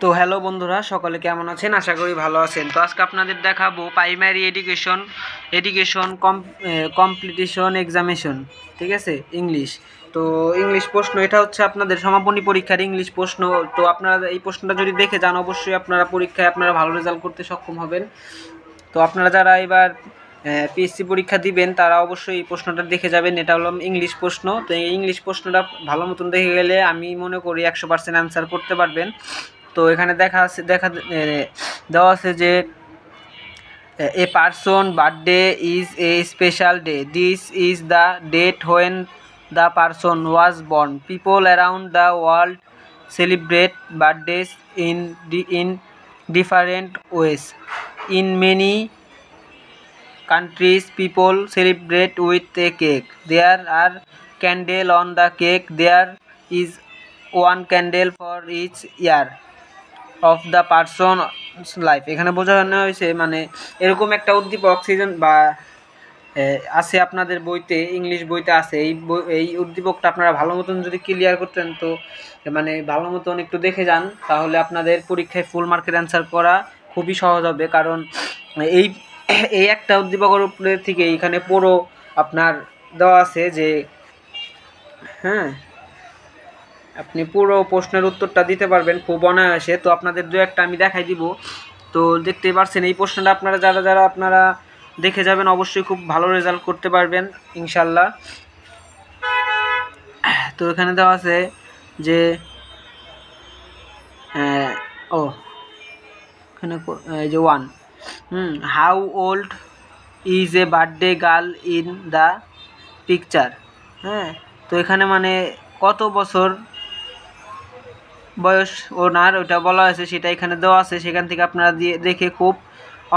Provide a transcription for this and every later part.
তো হ্যালো বন্ধুরা, সকলে কেমন আছেন? আশা করি ভালো আছেন। তো আজকে আপনাদের দেখাবো প্রাইমারি এডুকেশন কম্পিটিশন এক্সামিনেশন, ঠিক আছে, ইংলিশ। তো ইংলিশ প্রশ্ন, এটা হচ্ছে আপনাদের সমাপনী পরীক্ষার ইংলিশ প্রশ্ন। তো আপনারা এই প্রশ্নটা যদি দেখে যান, অবশ্যই আপনারা পরীক্ষায় ভালো রেজাল্ট করতে সক্ষম হবেন। তো আপনারা যারা এবার পিএসসি পরীক্ষা দিবেন তারা অবশ্যই এই প্রশ্নটা দেখে যাবেন। এটা হলো ইংলিশ প্রশ্ন। তো এই ইংলিশ প্রশ্নটা ভালো মতন দেখে গেলে আমি মনে করি 100% অ্যান্সার করতে পারবেন। তো এখানে দেওয়া আছে যে a person birthday is a special day, this is the date when the person was born, people around the world celebrate birthdays in different ways, in many countries people celebrate with a cake, there are candle on the cake, there is one candle for each year of the person's life। এখানে বোঝানো হয়েছে মানে এরকম একটা উদ্দীপক season বা আছে আপনাদের বইতে, ইংলিশ বইতে আছে। এই উদ্দীপকটা আপনারা ভালো মতন যদি ক্লিয়ার করতেন, তো মানে ভালো মতন একটু দেখে যান, তাহলে আপনাদের পরীক্ষায় ফুল মার্কের অ্যান্সার করা খুবই সহজ হবে। কারণ এই এই একটা উদ্দীপকের উপরে থেকে এখানে পুরো আপনার দেওয়া আছে যে হ্যাঁ, আপনি পুরো প্রশ্নের উত্তরটা দিতে পারবেন খুব অনায়াসে। তো আপনাদের দু একটা আমি দেখাই দিব। তো দেখতেই পারছেন এই প্রশ্নটা আপনারা যারা আপনারা দেখে যাবেন অবশ্যই খুব ভালো রেজাল্ট করতে পারবেন ইনশাল্লাহ। তো এখানে দেওয়া আছে যে এখানে এই যে how old is a birthday girl in the picture. হ্যাঁ, তো এখানে মানে কত বছর বয়স ওনার ওটা বলা হয়েছে, সেটা এখানে দেওয়া আছে। সেখান থেকে আপনারা দেখে খুব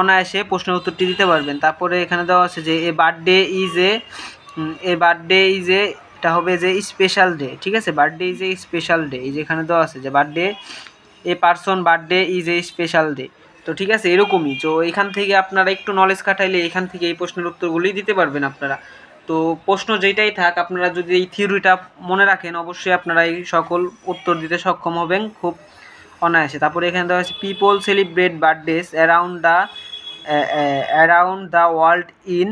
অনায়াসে প্রশ্নের উত্তরটি দিতে পারবেন। তারপরে এখানে দেওয়া আছে যে এ বার্থডে ইজ এ এটা হবে যে স্পেশাল ডে, ঠিক আছে, birthday is a special day. এই যে এখানে দেওয়া আছে যে birthday A person birthday is a special day. তো ঠিক আছে, এরকমই। তো এখান থেকে আপনারা একটু নলেজ খাটাইলে এখান থেকে এই প্রশ্নের উত্তরগুলোই দিতে পারবেন আপনারা। তো প্রশ্ন যেটাই থাক, আপনারা যদি এই থিওরিটা মনে রাখেন অবশ্যই আপনারা এই সকল উত্তর দিতে সক্ষম হবেন খুব অনায়াসে। তারপরে এখানে দেওয়া আছে people celebrate birthdays around the world in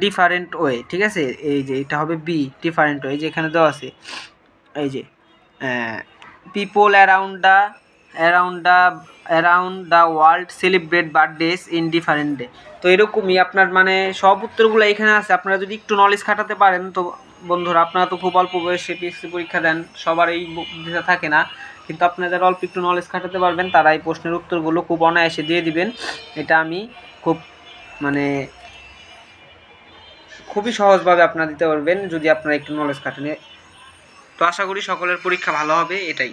different way, ঠিক আছে। এই যে এটা হবে বি, ডিফারেন্ট ওয়ে। যে এখানে দেওয়া আছে এই যে people around the world celebrate birthdays in different day. তো এরকমই আপনার মানে সব উত্তরগুলো এখানে আছে। আপনারা যদি একটু নলেজ খাটাতে পারেন, তো বন্ধুরা আপনারা তো খুব অল্প বয়সে পিএসসি পরীক্ষা দেন, সবার এই বুদ্ধিটা থাকে না, কিন্তু আপনারা যারা অল্প একটু নলেজ খাটাতে পারবেন তারা এই প্রশ্নের উত্তরগুলো খুব অনায়াসে দিয়ে দিবেন। এটা আমি মানে খুবই সহজভাবে আপনারা দিতে পারবেন যদি আপনারা একটু নলেজ খাটান। তো আশা করি সকলের পরীক্ষা ভালো হবে, এটাই।